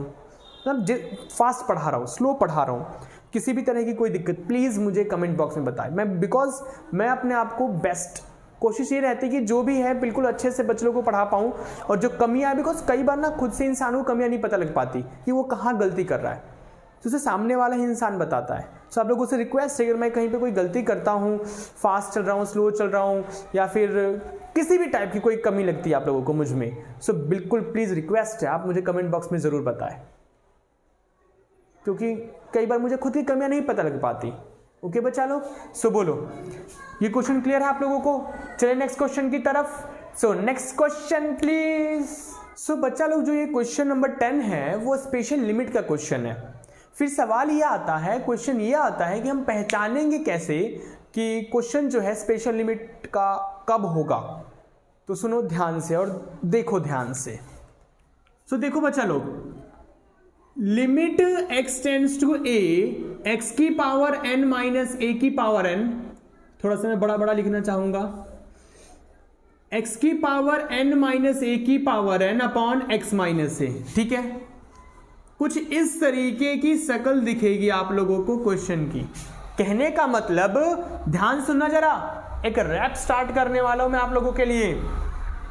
मतलब फास्ट पढ़ा रहा हूं, स्लो पढ़ा रहा हूं, किसी भी तरह की कोई दिक्कत प्लीज मुझे कमेंट बॉक्स में बताएं। बिकॉज मैं अपने आप को बेस्ट, कोशिश ये रहती है कि जो भी है बिल्कुल अच्छे से बच्चों को पढ़ा पाऊं, और जो कमियां, बिकॉज कई बार ना खुद से इंसान को कमियां नहीं पता लग पाती कि वो कहाँ गलती कर रहा है, तो उसे सामने वाला ही इंसान बताता है। सो आप लोगों से रिक्वेस्ट है, अगर मैं कहीं पे कोई गलती करता हूँ, फास्ट चल रहा हूँ, स्लो चल रहा हूँ, या फिर किसी भी टाइप की कोई कमी लगती है आप लोगों को मुझ में, सो बिल्कुल प्लीज रिक्वेस्ट है, आप मुझे कमेंट बॉक्स में जरूर बताएं, क्योंकि कई बार मुझे खुद की कमियां नहीं पता लग पाती। ओके बच्चा लोग, सो बोलो ये क्वेश्चन क्लियर है आप लोगों को? चलिए नेक्स्ट क्वेश्चन की तरफ। So next question please. सो बच्चा लोग जो ये क्वेश्चन नंबर 10 है वो स्पेशल लिमिट का क्वेश्चन है। फिर सवाल ये आता है, क्वेश्चन ये आता है कि हम पहचानेंगे कैसे कि क्वेश्चन जो है स्पेशल लिमिट का कब होगा। तो सुनो ध्यान से और देखो ध्यान से। सो देखो बच्चा लोग, limit x tends to a, x की पावर n माइनस a की पावर n, थोड़ा सा मैं बड़ा बड़ा लिखना चाहूंगा, x की पावर n माइनस a की power n upon x minus a। ठीक है, कुछ इस तरीके की शक्ल दिखेगी आप लोगों को क्वेश्चन की। कहने का मतलब, ध्यान सुनना जरा, एक रैप स्टार्ट करने वाला हूं मैं आप लोगों के लिए।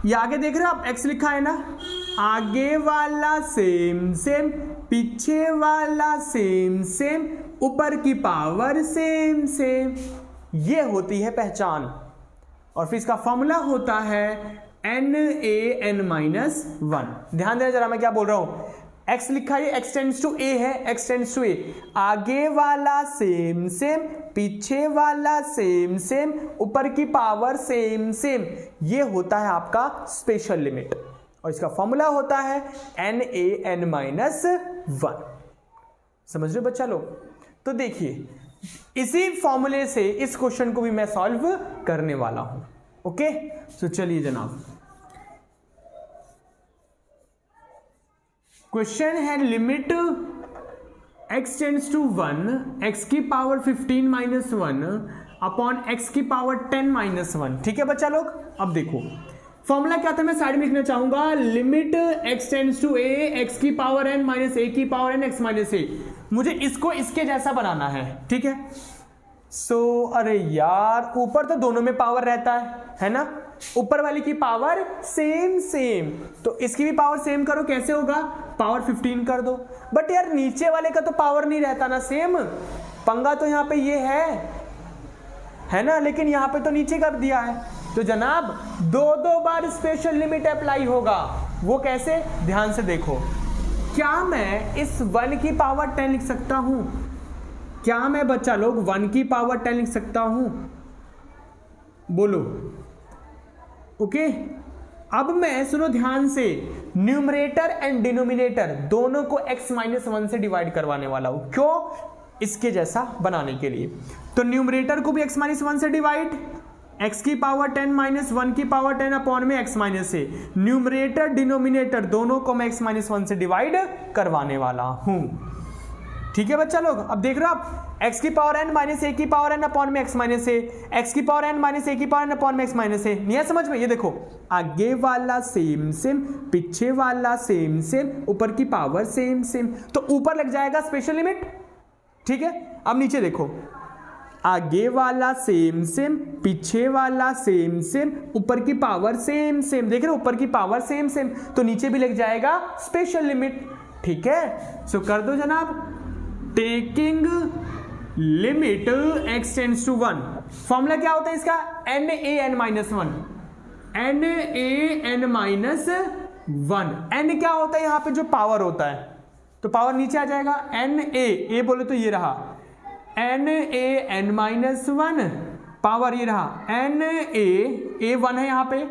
ये आगे देख रहे हो आप, x लिखा है ना, आगे वाला सेम सेम, पीछे वाला सेम सेम, ऊपर की पावर सेम सेम, ये होती है पहचान। और फिर इसका फॉर्मूला होता है NaN-1। ध्यान देना जरा मैं क्या बोल रहा हूं, x लिखा है, x टेंड्स टू a है, x टेंड्स टू a, आगे वाला सेम सेम, पीछे वाला सेम सेम, ऊपर की पावर सेम सेम, ये होता है आपका स्पेशल लिमिट, और इसका फॉर्मूला होता है NaN-1। समझ रहे हो बच्चा लोग? तो देखिए इसी फॉर्मूले से इस क्वेश्चन को भी मैं सॉल्व करने वाला हूं। ओके, तो चलिए जनाब, क्वेश्चन है limit x tends to 1 x की पावर 15 माइनस 1 अपॉन x की पावर 10 माइनस 1। ठीक है बच्चा लोग, अब देखो फॉर्मूला क्या था, मैं साइड में लिखना चाहूंगा, limit x tends to a x की पावर n माइनस a की power n x minus a। मुझे इसको इसके जैसा बनाना है, ठीक है। अरे यार, ऊपर तो दोनों में पावर रहता है ना, ऊपर वाली की पावर सेम सेम, तो इसकी भी पावर सेम करो, कैसे होगा, पावर 15 कर दो। बट यार नीचे वाले का तो पावर नहीं रहता ना सेम, पंगा तो यहाँ पे ये है ना, लेकिन यहाँ पे तो नीचे कर दिया है, तो जनाब दो बार स्पेशल लिमिट अप्लाई होगा। वो कैसे, ध्यान से देखो, क्या मैं इस 1 की पावर 10 लिख सकता हूं? क्या मैं बच्चा लोग 1 की पावर 10 लिख सकता हूं? बोलो। ओके, अब मैं सुनो ध्यान से, न्यूमरेटर एंड डिनोमिनेटर दोनों को x माइनस 1 से डिवाइड करवाने वाला हूं। क्यों? इसके जैसा बनाने के लिए। तो न्यूमरेटर को भी x माइनस 1 से डिवाइड, x की पावर 10 माइनस 1 की पावर 10 अपॉन में x माइनस से, न्यूमरेटर डिनोमिनेटर दोनों को मैं x माइनस 1 से डिवाइड करवाने वाला हूं। ठीक है बच्चा लोग, अब देख रहे हो आप, x की पावर n माइनस a की पावर n अपॉन में x माइनस a, x की पावर n माइनस a की पावर n अपॉन में x माइनस a। नहीं है समझ में? ये देखो, आगे वाला सेम सेम, पीछे वाला सेम सेम, ऊपर की पावर सेम सेम, तो ऊपर लग जाएगा स्पेशल लिमिट। ठीक है, अब नीचे देखो, आगे वाला सेम सेम, पीछे वाला सेम सेम, ऊपर की पावर सेम सेम, देख रहे हो, ऊपर की पावर सेम सेम, तो नीचे भी लग जाएगा स्पेशल लिमिट। ठीक है, सो कर दो जनाब, taking limit x tends to 1। Formula क्या होता है इसका, n a n minus 1, n a n minus 1। n क्या होता है यहाँ पे, जो पावर होता है, तो पावर नीचे आ जाएगा, n a बोले तो ये रहा n a n minus 1, power ये रहा n a 1 है यहाँ पे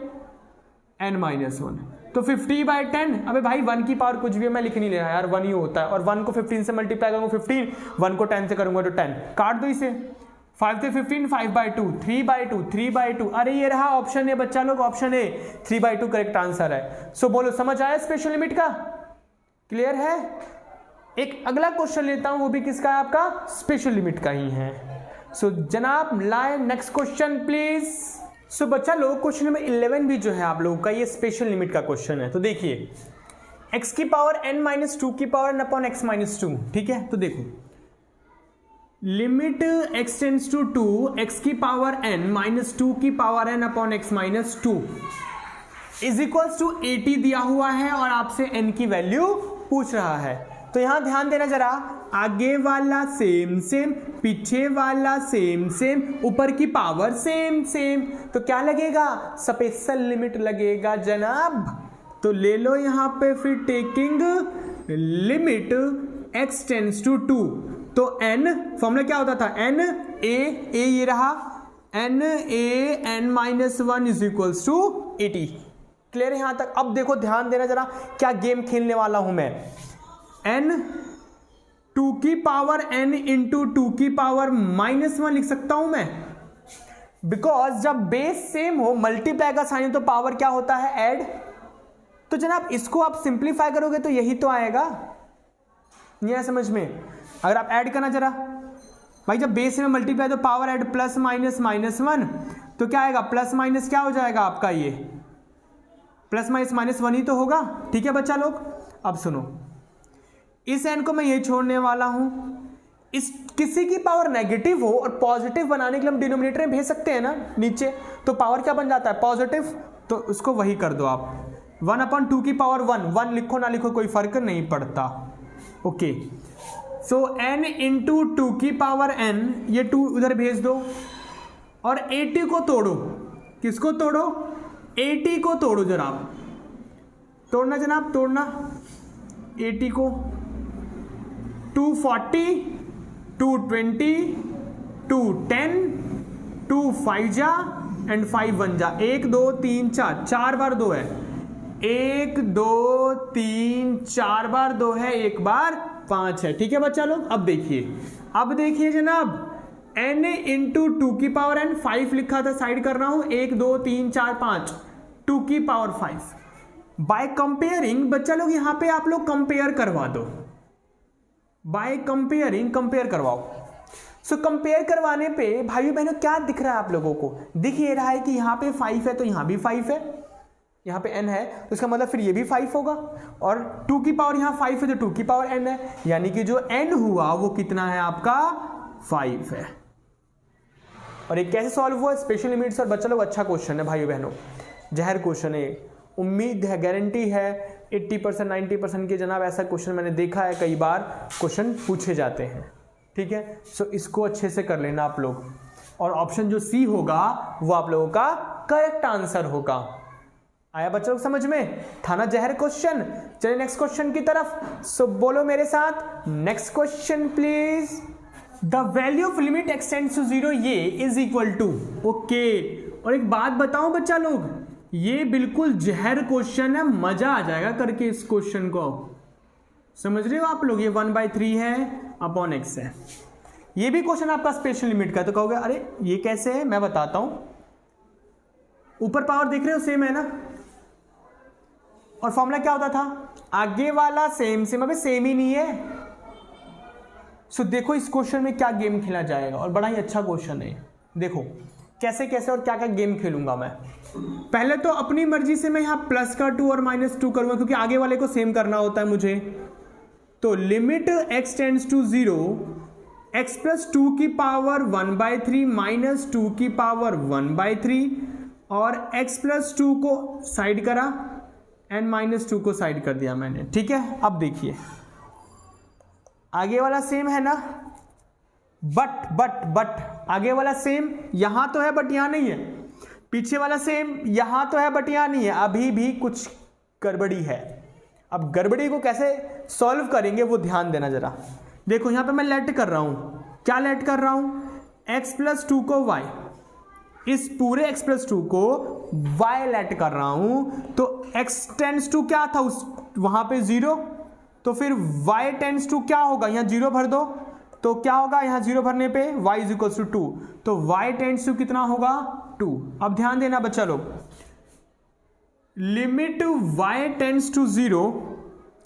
n माइनस 1, तो 50/10। अबे भाई 1 की पावर कुछ भी मैं लिख नहीं ले रहा यार, 1 ही होता है, और 1 को 15 से मल्टीप्लाई करूंगा 15, 1 को 10 से करूंगा तो 10, काट दो इसे, 5 से 15, 5/2, 3/2, 3/2। अरे ये रहा ऑप्शन ए बच्चा लोग, ऑप्शन ए 3/2 करेक्ट आंसर है। सो बोलो, समझ आया स्पेशल लिमिट का? क्लियर है? एक अगला क्वेश्चन लेता हूं, वो भी किसका है, आपका स्पेशल लिमिट का ही है। सो जनाब लाए नेक्स्ट क्वेश्चन प्लीज। सो बच्चा लोग, क्वेश्चन नंबर 11 भी जो है आप लोगों का ये स्पेशल लिमिट का क्वेश्चन है। तो देखिए, x की पावर n माइनस 2 की power n upon x minus 2। ठीक है, तो देखो, limit x tends to 2 x की पावर n माइनस 2 की power n upon x minus 2 is equals to 80 दिया हुआ है, और आपसे n की वैल्यू पूछ रहा है। तो यहां ध्यान देना जरा, आगे वाला सेम सेम, पीछे वाला सेम सेम, ऊपर की पावर सेम सेम, तो क्या लगेगा, स्पेशल लिमिट लगेगा जनाब। तो ले लो यहां पे फिर taking limit x tends to 2, तो n फॉर्मूला क्या होता था, n a ये रहा, n a n minus 1 is equals to 80। Clear है यहां तक? अब देखो ध्यान देना जरा, क्या गेम खेलने वाला हूं मैं, n 2 की पावर n इंटू 2 की पावर माइनस 1 लिख सकता हूं मैं, बिकॉज जब बेस सेम हो, मल्टीप्लाई का साइन तो पावर क्या होता है, ऐड। तो जनाब इसको आप सिंप्लीफाई करोगे तो यही तो आएगा, नहीं है समझ में? अगर आप ऐड करना जरा भाई, जब बेस में मल्टीप्लाई तो power add, plus minus minus 1, तो क्या आएगा, प्लस माइनस क्या हो जाएगा आपका, ये प्लस माइनस माइनस 1 ही तो होगा। ठीक है बच्चा लोग, अब सुनो, इस n को मैं ये छोड़ने वाला हूं, इस किसी की पावर नेगेटिव हो और पॉजिटिव बनाने के लिए हम डिनोमिनेटर में भेज सकते हैं ना नीचे, तो पावर क्या बन जाता है, पॉजिटिव, तो उसको वही कर दो आप, 1/2 की पावर 1 लिखो ना लिखो कोई फर्क नहीं पड़ता। ओके, सो n इंटू 2 की पावर n, ये 2 उधर भेज दो, और 80 को तोड़ो, किसको तोड़ो, 80 को तोड़ो जनाब, तोड़ना जनाब, तोड़ना 80 को, 240, 220, 210, 2 5 जा एंड 5 1 जा, 1 2 3 4, 4 बार 2 है, 1 2 3 4 बार 2 है, 1 बार 5 है। ठीक है बच्चा लोग, अब देखिए जनाब, n इंटू 2 की पावर n, 5 लिखा था, साइड कर रहा हूं, 1 2 3 4 5, 2 की पावर 5। बाय कंपेयरिंग बच्चा लोग यहां पे आप लोग कंपेयर करवा दो, बाय कंपेयरिंग कंपेयर करवाओ। सो कंपेयर करवाने पे भाइयों बहनों क्या दिख रहा है आप लोगों को? दिख ये रहा है कि यहां पे 5 है तो यहां भी 5 है, यहां पे n है तो इसका मतलब फिर ये भी 5 होगा, और 2 की पावर यहां 5 है तो 2 की पावर n है, यानी कि जो n हुआ वो कितना है आपका 5 है। और ये कैसे सॉल्व हुआ? Special limits. और बच्चा लोग अच्छा क्वेश्चन है भाइयों बहनों, जहर क्वेश्चन है, उम्मीद है गारंटी है 80% 90% के जनाब ऐसा क्वेश्चन मैंने देखा है, कई बार क्वेश्चन पूछे जाते हैं। ठीक है, सो इसको अच्छे से कर लेना आप लोग, और ऑप्शन जो सी होगा वो आप लोगों का करेक्ट आंसर होगा। आया बच्चों लोग समझ में? था ना जहर क्वेश्चन? चलिए नेक्स्ट क्वेश्चन की तरफ। सो बोलो मेरे साथ, next question please. The value of limit x tends to 0 ये इज इक्वल टू, ओके। और एक बात बताऊं बच्चा लोग, ये बिल्कुल जहर क्वेश्चन है, मजा आ जाएगा करके इस क्वेश्चन को, समझ रहे हो आप लोग? ये 1/3 है अपॉन x है। ये भी क्वेश्चन आपका स्पेशल लिमिट का है, तो कहोगे अरे ये कैसे है? मैं बताता हूं। ऊपर पावर देख रहे हो सेम है ना, और फॉर्मूला क्या होता था? आगे वाला सेम सेम, अबे सेम ही नहीं है। सो देखो इस क्वेश्चन में क्या गेम खेला जाएगा, और बड़ा ही अच्छा क्वेश्चन है। देखो कैसे कैसे और क्या क्या गेम खेलूंगा मैं। पहले तो अपनी मर्जी से मैं यहां प्लस का 2 और -2 करूंगा, क्योंकि आगे वाले को सेम करना होता है मुझे। तो limit x tends to 0, x plus 2 की पावर 1/3 माइनस 2 की पावर 1/3, और x प्लस 2 को साइड करा, n माइनस 2 को साइड कर दिया मैंने। ठीक है, अब देखिए आगे वाला सेम है ना, बट आगे वाला सेम यहां तो है बट यहां नहीं है, पीछे वाला सेम यहां तो है बट यहां नहीं है, अभी भी कुछ गड़बड़ी है। अब गड़बड़ी को कैसे सॉल्व करेंगे वो ध्यान देना जरा। देखो यहां पे मैं लेट कर रहा हूं, क्या लेट कर रहा हूं? x प्लस 2 को y, इस पूरे x प्लस 2 को y लेट कर रहा हूं, तो x टेंड्स टू क्या था उस वहां पे 0, तो फिर y टेंड्स टू क्या होगा? यहां 0 भर दो, तो क्या होगा? यहां 0 भरने पे y इज इक्वल टू 2, तो y टेंड्स टू कितना होगा? 2। अब ध्यान देना बच्चा लोग, limit y tends to 0,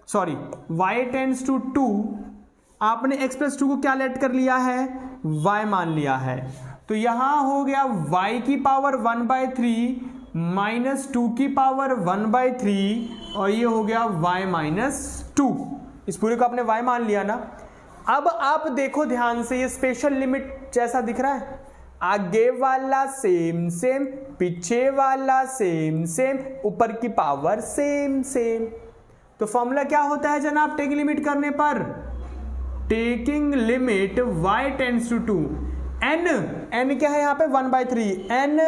sorry y tends to 2, आपने x प्लस 2 को क्या लेट कर लिया है? y मान लिया है, तो यहां हो गया y की पावर 1/3 माइनस 2 की पावर 1/3, और ये हो गया y माइनस 2। इस पूरे को आपने y मान लिया ना। अब आप देखो ध्यान से, ये स्पेशल लिमिट जैसा दिख रहा है, आगे वाला सेम सेम, पीछे वाला सेम सेम, ऊपर की पावर सेम सेम। तो फॉर्मूला क्या होता है जनाब टेकिंग लिमिट करने पर? Taking limit y tends to 2, n क्या है यहाँ पे? 1/3, n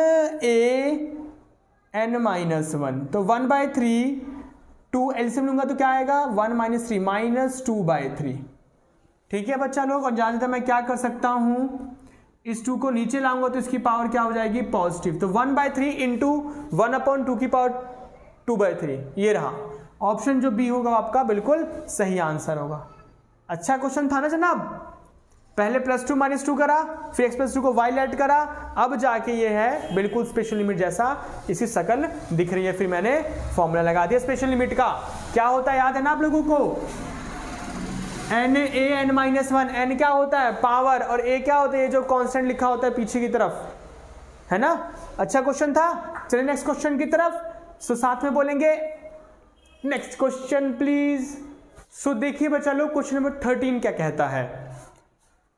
a n माइनस 1, तो 1/3, 2 एलसीएम लूंगा तो क्या आएगा? 1 - 3 माइनस 2/3। ठीक है बच्चा लोग, और ज्यादा मैं क्या कर सकता हूं, इस 2 को नीचे लाऊंगा तो इसकी पावर क्या हो जाएगी? पॉजिटिव। तो 1/3 इंटू 1/2 की पावर 2/3, ये रहा ऑप्शन जो बी होगा आपका बिल्कुल सही आंसर होगा। अच्छा क्वेश्चन था ना जनाब? पहले +2 - 2 करा, फिर x प्लस 2 को y लेट करा, अब जाके ये है बिल्कुल स्पेशल लिमिट जैसा इसी शकल दिख रही है। फिर मैंने फॉर्मूला लगा दिया स्पेशल लिमिट का। क्या होता है याद है ना आप लोगों को? n a n minus 1, n क्या होता है? पावर, और a क्या होता है? ये जो कांस्टेंट लिखा होता है पीछे की तरफ, है ना? अच्छा क्वेश्चन था। चलिए नेक्स्ट क्वेश्चन की तरफ। सो साथ में बोलेंगे नेक्स्ट क्वेश्चन प्लीज। सो देखिए बच्चा लोग, क्वेश्चन नंबर 13 क्या कहता है?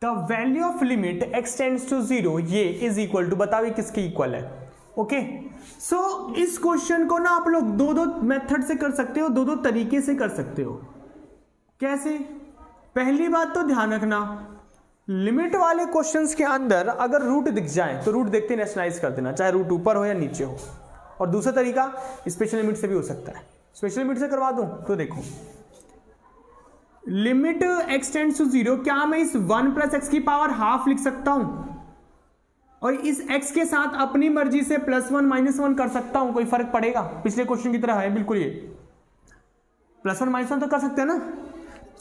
The value of limit x tends to 0 ये इज इक्वल टू, बताओ ये किसके इक्वल है? ओके, सो इस क्वेश्चन को ना आप लोग दो मेथड से कर सकते हो, दो तरीके से कर सकते हो। कैसे? पहली बात तो ध्यान रखना, लिमिट वाले क्वेश्चंस के अंदर अगर रूट दिख जाए तो रूट देखते नेशनलाइज कर देना, चाहे रूट ऊपर हो या नीचे हो। और दूसरा तरीका स्पेशल लिमिट से भी हो सकता है। स्पेशल लिमिट से करवा दूं तो देखो, लिमिट x टेंड्स टू 0, क्या मैं इस 1 + x की पावर हाफ लिख सकता हूं, और इस x के साथ अपनी मर्जी से +1 - 1 कर सकता हूं? कोई फर्क पड़ेगा? पिछले क्वेश्चन की तरह है बिल्कुल, ये +1 - 1 तो कर सकते हैं ना।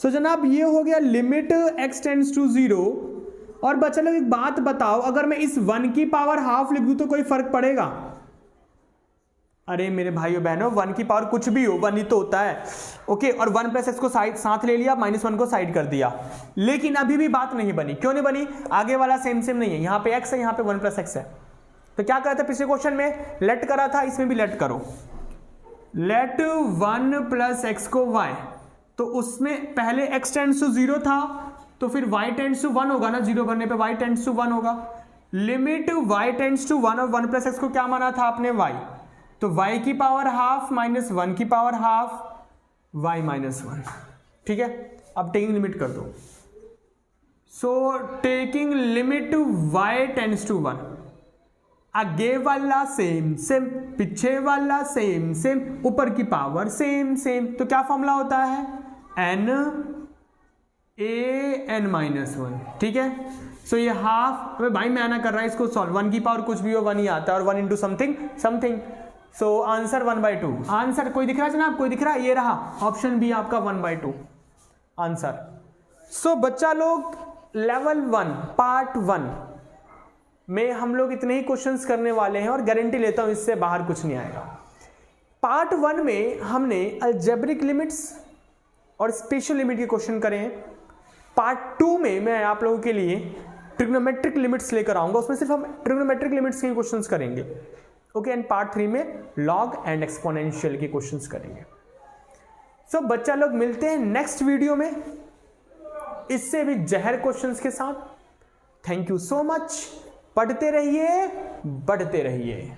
सो जनाब ये हो गया लिमिट x टेंड्स टू 0, और बच्चा लोग एक बात बताओ, अगर मैं इस 1 की पावर हाफ लिख दूं तो कोई फर्क पड़ेगा? अरे मेरे भाइयों बहनों, 1 की पावर कुछ भी हो 1 ही तो होता है। ओके, और 1 प्लस एक्स को साथ ले लिया, -1 को साइड कर दिया, लेकिन अभी भी बात नहीं बनी। क्यों नहीं बनी? आगे वाला सेम नहीं है, यहाँ पे x है, यहाँ पे 1 प्लस एक्स है। तो क्या करा था पिछले क्वेश्चन में? लेट करा था, इसमें भी लेट करो। लेट 1 प्लस एक्स को y, तो उसमें पहले x टेंड्स टू 0 था, तो फिर y टेंड्स टू 1 होगा ना, 0 करने पे y टेंड्स टू 1 होगा। लिमिट y टेंड्स टू 1 और 1 प्लस एक्स को क्या माना था आपने? y, तो y की पावर हाफ माइनस 1 की पावर हाफ, y माइनस 1। ठीक है, अब टेकिंग लिमिट कर दो। So taking limit y tends to 1, आगे वाला सेम, पीछे वाला सेम, ऊपर की पावर सेम। तो क्या फॉर्मूला होता है? n a n minus 1। ठीक है, सो ये हाफ, अबे भाई मैं ना कर रहा है इसको सॉल्व, 1 की पावर कुछ भी हो 1 ही आता है, और 1 into something. So answer 1/2। Answer कोई दिख रहा है जनाब? कोई दिख रहा है? ये रहा ऑप्शन बी आपका 1/2 आंसर। सो बच्चा लोग लेवल 1 पार्ट 1 में हम लोग इतने ही क्वेश्चंस करने वाले हैं, और गारंटी लेता हूं इससे बाहर कुछ नहीं आएगा। पार्ट 1 में हमने अलजेब्रिक लिमिट्स और स्पेशल लिमिट के क्वेश्चन करे हैं। पार्ट 2 में मैं आप लोगों के लिए ट्रिग्नोमेट्रिक लिमिट्स लेकर आऊंगा, उसमें सिर्फ हम ट्रिग्नोमेट्रिक लिमिट्स के क्वेश्चंस करेंगे। ओके, एंड पार्ट 3 में लॉग एंड एक्सपोनेंशियल के क्वेश्चंस करेंगे। सो बच्चा लोग मिलते हैं नेक्स्ट वीडियो में इससे भी जहर क्वेश्चंस के साथ। Thank you so much. पढ़ते रहिए, बढ़ते रहिए।